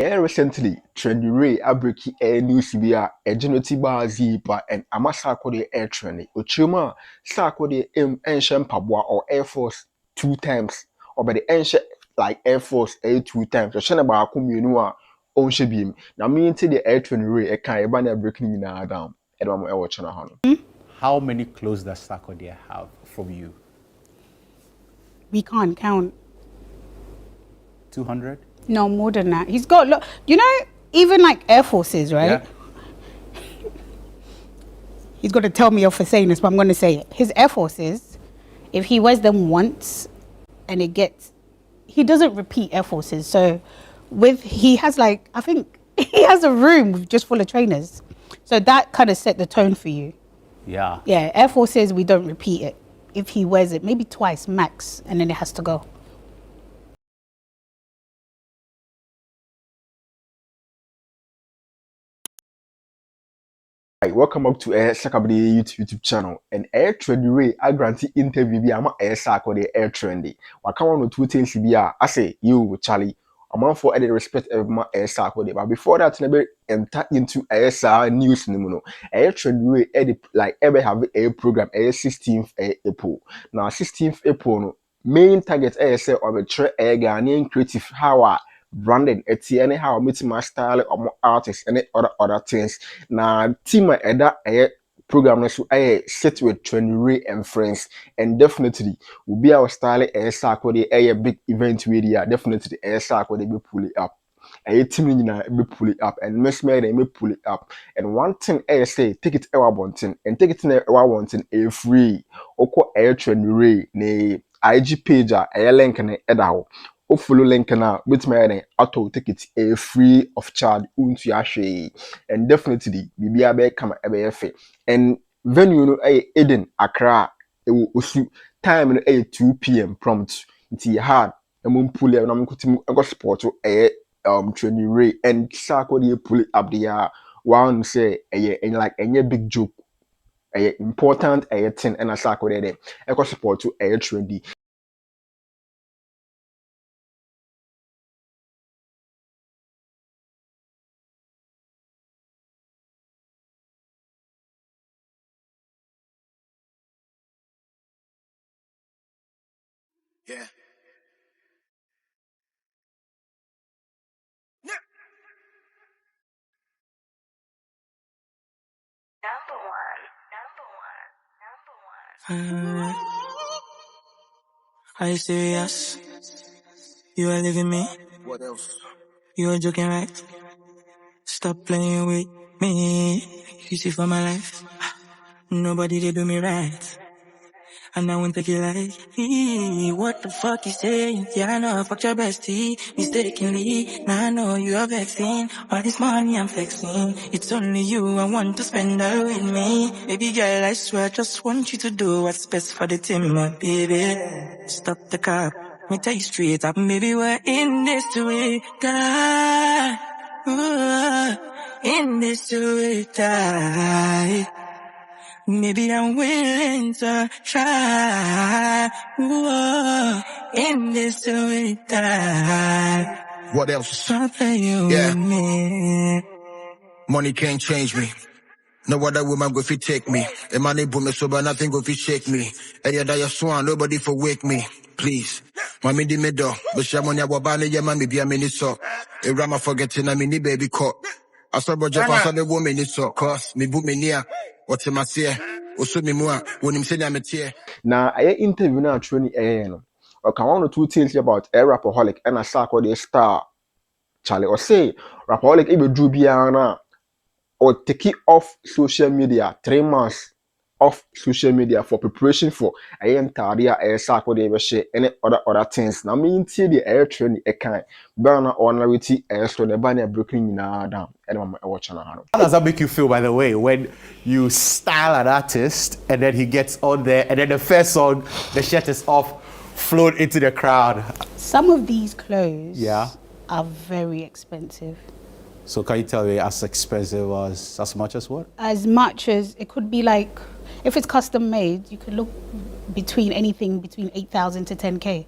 Recently, Trendy Rail abreki air news via a generative bar zipa and ama Sarkodie air training. Uchuma Sarkodie ancient Pabua or Airforce 2 times, or by the ancient like Airforce a 2 times. So Shana ba kumyunua on shebim. Now me into the air Trendy Rail a kind of banner breaking in down. Edwam air watching a hand. How many clothes does Sarkodie have from you? We can't count. 200? No, more than that. He's got, look, you know, even like Air Forces, right? Yeah. He's got to tell me off for saying this, but I'm going to say it. His Air Forces, if he wears them once and it gets, he doesn't repeat Air Forces. So he has like, I think he has a room just full of trainers. So that kind of set the tone for you. Yeah. Yeah, Air Forces, we don't repeat it. If he wears it, maybe twice max, and then it has to go. Hi, welcome up to Sarkodie YouTube channel. And Air Trendy Rail I grant interview be ama Sarkodie Air Trendy. Waka one or two things be I say you Charlie. I'm on for any respect of my Sarkodie. But before that, never enter into SR news no. Air Trendy Rail edit like ever have a program 16th April. Now 16th April no main target say of a Ghanaian creative how branding anyhow meeting my style or artists and other things. Now team eda program so set with Trendy Rail and friends, and definitely will be our style Sarkodie a big event media. Definitely Sarkodie be pull it up. A team be pull it up and Miss Mary may pull it up. And one thing I say take it our wanting and take it in our wanting a free or Air Trendy Rail ne IG page a link and edao. Follow link now with my auto ticket a free of charge unto Ashe, and definitely BBA come a and venue no Eden Accra time no 2 p.m. prompt until hard and moon pull it and I'm go sport Trendy Rail and Sarkodie pull it up there one say and like any big joke important thing and a Sarkodie then I go support to trendy. Yeah. Are you serious? You are leaving me? What else? You are joking, right? Stop playing with me. You see, for my life, nobody they do me right. And I won't take it like, what the fuck you saying? Yeah, I know I fucked your bestie mistakenly. Now I know you are vexing. All this money I'm flexing. It's only you I want to spend all with me. Baby girl, I swear I just want you to do what's best for the team, my baby. Stop the cap. Let me tell you straight up, maybe we're in this to it, die. Ooh, in this to it, die. Maybe I'm willing to try. Ooh, in this to it, die. What else? Stop playing with me. Money can't change me. No other woman go fi take me. A money boom me so but nothing go fi shake me. Hey, yeah, that swan, nobody for wake me. Please. Mami di me do. But she money wabane ye mami be a minute so. A rama forgetting a mini baby caught. I saw Roger pass on the woman it so. Cause me boot me near. What's in my seer? Osu mi mua. When him say I'm a tear. Now I interview now training no. Okay, one or two things about a Rapperholic and a Sarkodie star Charlie or say Rapperholic even do biana or take it off social media 3 months off social media for preparation for a entire air Sarkodie share any other things. Now me into the air training a kind burner or narrative air so the banner breaking down and I'm watching. How does that make you feel, by the way, when you style an artist and then he gets on there and then the first song, the shirt is off, float into the crowd? Some of these clothes are very expensive. So can you tell me as expensive as much as what? As much as it could be like, if it's custom made, you could look between anything between 8,000 to 10K.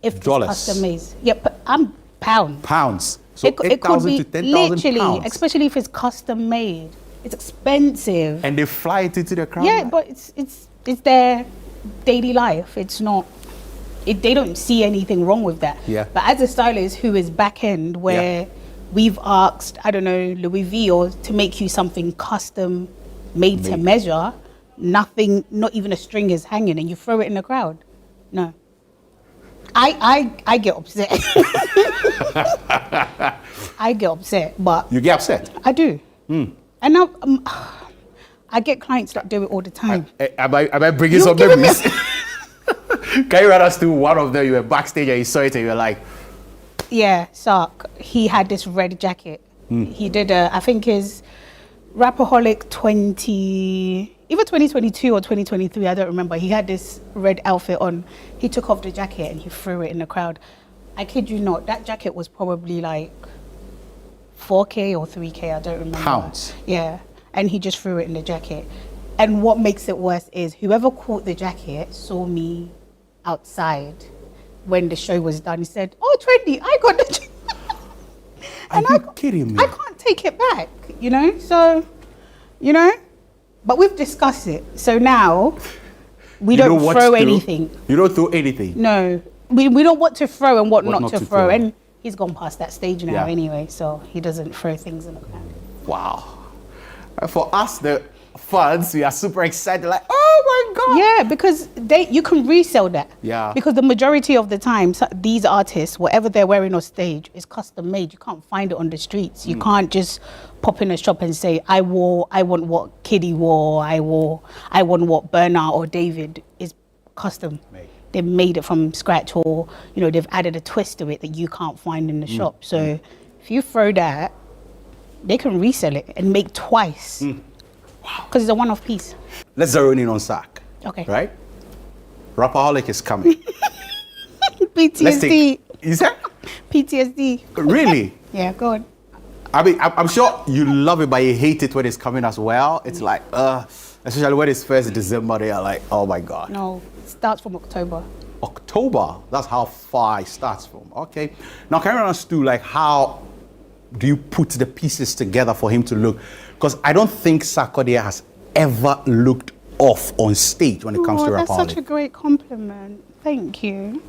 If it's Dollars. custom made. Yeah, but I'm pounds. Pounds. So it could 8,000 be to 10,000 literally, pounds. especially if it's custom made. It's expensive. And they fly it into the crowd? Yeah, but it's their daily life. It's not. They don't see anything wrong with that. Yeah. But as a stylist who is back end, where we've asked, I don't know, Louis V or to make you something custom made to measure, nothing, not even a string is hanging, and you throw it in the crowd. No. I get upset. I get upset, but You get upset? I do. And now I get clients that do it all the time. Am I bringing You some giving me- memories? Can you run us through one of them? You were backstage and you saw it and you were like, Yeah, Sark. He had this red jacket. He did I think his Rapperholic either 2022 or 2023, I don't remember. He had this red outfit on. He took off the jacket and he threw it in the crowd. I kid you not, that jacket was probably like 4K or 3K, I don't remember. Pounds? Yeah, and he just threw it in the jacket. And what makes it worse is whoever caught the jacket saw me outside when the show was done. He said, "Oh, Trendy, I got the jacket." are you kidding me? I can't take it back, so, but we've discussed it. So now we You know don't what throw to do? anything. You don't throw anything? No, we know what to throw and what What not to throw. throw. And he's gone past that stage now Yeah. anyway, so he doesn't throw things in the crowd. Wow. For us, the fans, we are super excited, like, oh my God. Yeah, because you can resell that. Yeah. Because the majority of the time, these artists, whatever they're wearing on stage, is custom made. You can't find it on the streets. You can't just pop in a shop and say, I want what Kiddy wore, I want what Bernard or David is custom. Made. They've made it from scratch, or they've added a twist to it that you can't find in the shop. So if you throw that, they can resell it and make twice. Wow. Because it's a one-off piece. Let's zero in on Sark. Okay. Right? Rapperholic is coming. PTSD. Is that? PTSD. Really? Yeah, go on. I mean, I'm sure you love it, but you hate it when it's coming as well. It's like, especially when it's 1st December, they are like, oh my God. No, it starts from October. October, that's how far it starts from. Okay. Now, can you run us through, like, how do you put the pieces together for him to look? Because I don't think Sarkodie has ever looked off on stage when it comes to That's Rapperholic. such a great compliment. Thank you.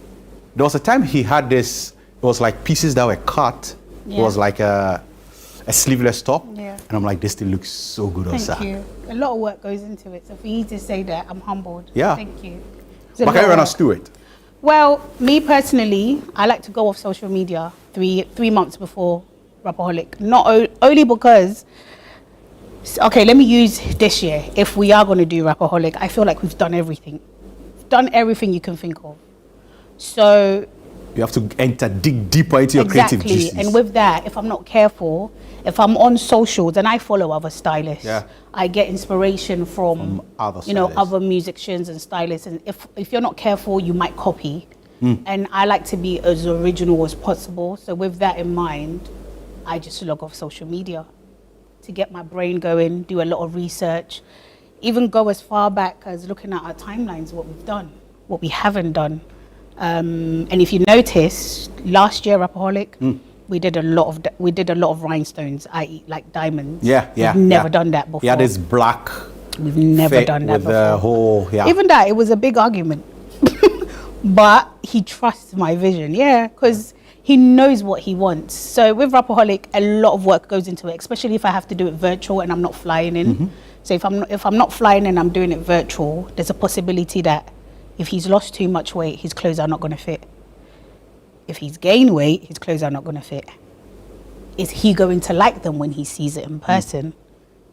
There was a time he had this, it was like pieces that were cut. It Yeah. was like a sleeveless top. Yeah. And I'm like, this thing looks so good on Sark. Thank you. A lot of work goes into it. So for you to say that, I'm humbled. Yeah. Thank you. It's a But lot can you of run work. us through it? Well, me personally, I like to go off social media three months before Rapperholic. Not only because, okay, let me use this year. If we are going to do Rapperholic, I feel like we've done everything. We've done everything you can think of. So You have to dig deeper into your creative exactly, juices. and with that, if I'm not careful, if I'm on socials and I follow other stylists, Yeah. I get inspiration from other stylists. other musicians and stylists. And if you're not careful, you might copy. And I like to be as original as possible. So with that in mind, I just log off social media to get my brain going, do a lot of research, even go as far back as looking at our timelines, what we've done, what we haven't done. And if you notice, last year Rapperholic, we did a lot of rhinestones, i.e., like diamonds. Yeah. We've never done that before. He had this black We've never fit done that with before. the whole, Even that, it was a big argument. But he trusts my vision, because he knows what he wants. So with Rapperholic, a lot of work goes into it, especially if I have to do it virtual and I'm not flying in. So if I'm not flying in, I'm doing it virtual, there's a possibility that if he's lost too much weight, his clothes are not going to fit. If he's gained weight, his clothes are not going to fit. Is he going to like them when he sees it in person?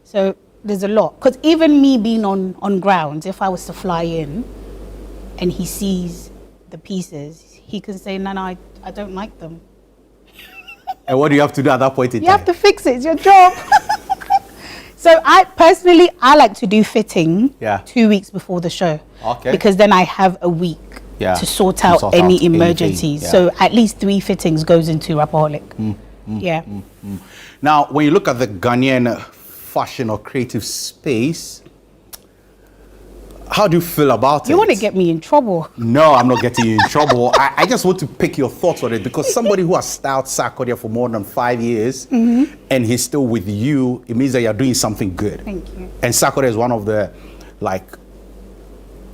So there's a lot. Because even me being on grounds, if I was to fly in and he sees the pieces, he can say, no, I don't like them. And what do you have to do at that point in You time? have to fix it. It's your job. So I like to do fitting 2 weeks before the show. Okay. Because then I have a week to sort out any emergencies. anything, So at least 3 fittings goes into Rapperholic. Now, when you look at the Ghanaian fashion or creative space, How do you feel about it? You want to get me in trouble? No, I'm not getting you in trouble. I just want to pick your thoughts on it because somebody who has styled Sarkodie for more than 5 years and he's still with you, it means that you're doing something good. Thank you. And Sarkodie is one of the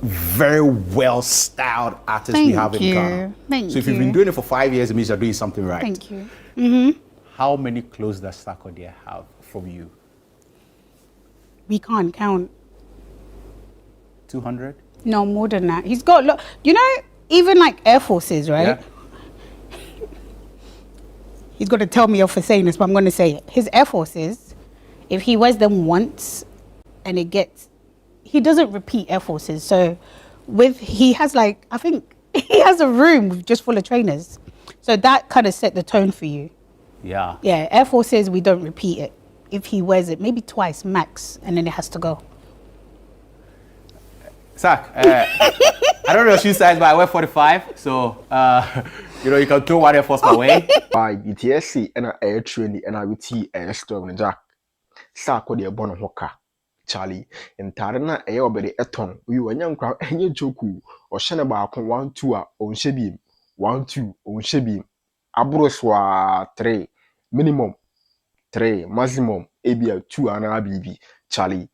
very well styled artists we have in Ghana. Thank so if you've been doing it for 5 years, it means you're doing something right. Thank you. How many clothes does Sarkodie have from you? We can't count. 200? No, more than that. He's got, look, you know, even like Airforces, right? Yeah. He's got to tell me off for saying this, but I'm going to say it. His Airforces, if he wears them once and it gets, he doesn't repeat Airforces. So he has like, I think he has a room just full of trainers. So that kind of set the tone for you. Yeah. Yeah, Airforces, we don't repeat it. If he wears it, maybe twice max, and then it has to go. Sark, I don't know your shoe size, but I wear 45, so you can throw one Airforce my way. By BTSC and air trendy and I will tea air storm and jack. Sarkodie born hoka. Charlie, and Tarana air obedi eton, we were young crowd and your joku, or Shanaba 1 2 on shebim, 1 2 on shebim. Abroswa 3, minimum 3, maximum, abia 2 and a baby, Charlie.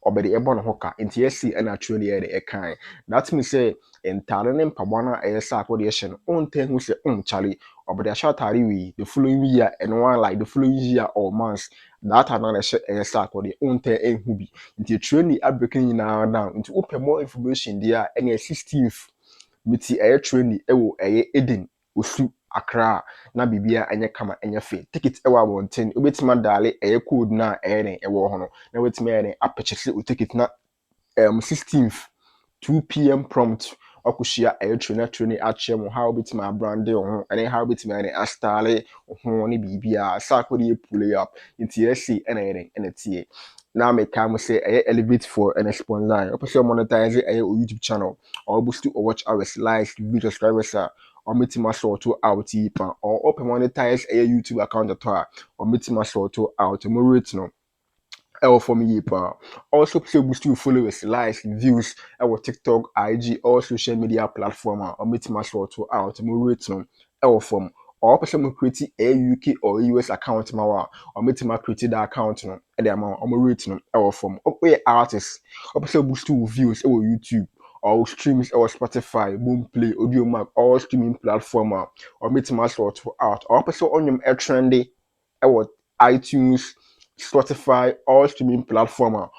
Obedi ebon hoka nti yesi na truly e kan that means say entare ne mpabwana e Sarkodie hye onten hu se chale obedi ashatare wi the following year and one like the following year or months that na hye e Sarkodie onten enhu bi nti truly abrekin nyina down nti open more information there and 16th miti e truly ewo e Eden osu Accra na bibia enye kama enye fe ticket ewa abonten obetima dale eye code na ene ewo ho no na wetima ene apurchase o ticket na 16th 2 p.m. prompt okushia eye training ache mo how obetima brand ho ene how obetima ene astyle ho ne bibia Sarkodie pull up into ese ene tie na me come say elevate for an sponsor opposite monetize YouTube channel or boost to watch our live video subscribers or meet my sort out or open monetize a YouTube account or meet my sort out more no for me also play boost to followers likes views our TikTok IG or social media platform or meet my sort out more no from or person create a UK or US account or meet my create that account no and the amount no from artists or person boost to views or YouTube or streams or Spotify, Boomplay, Audio Mac, or streaming platform or meet my sort out or person on your trendy or iTunes, Spotify, or streaming platform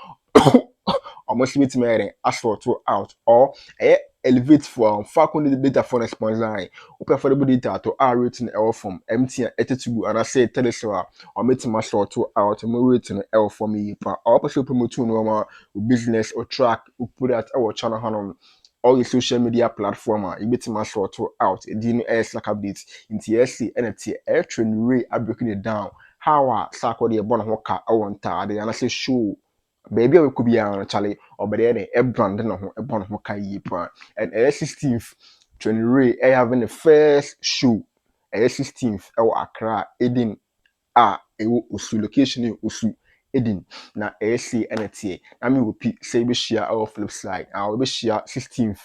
almost meet me sort out or elevate for faculty data for a sponsor open affordable data to our rating L from MTN 82 and I say telesora or meet my sort out more rating L for me or also promote normal business or track put at our channel on all the social media platform you meet my sort out didn't ask like updates in TSC and Trendy Rail are breaking it down how Sarkodie born hoka I want and I say show baby we could be on Charlie or by the e brand no ho e bon ho kai pa and 16th Trendy Rail having the first show 16th e Accra Eden e osu location osu Eden na say NTA na me will say be share our flip side I will be share 16th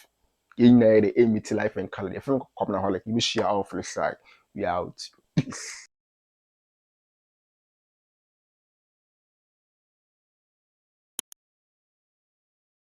in the meet life and color if Rapperholic we share our flip side we out peace.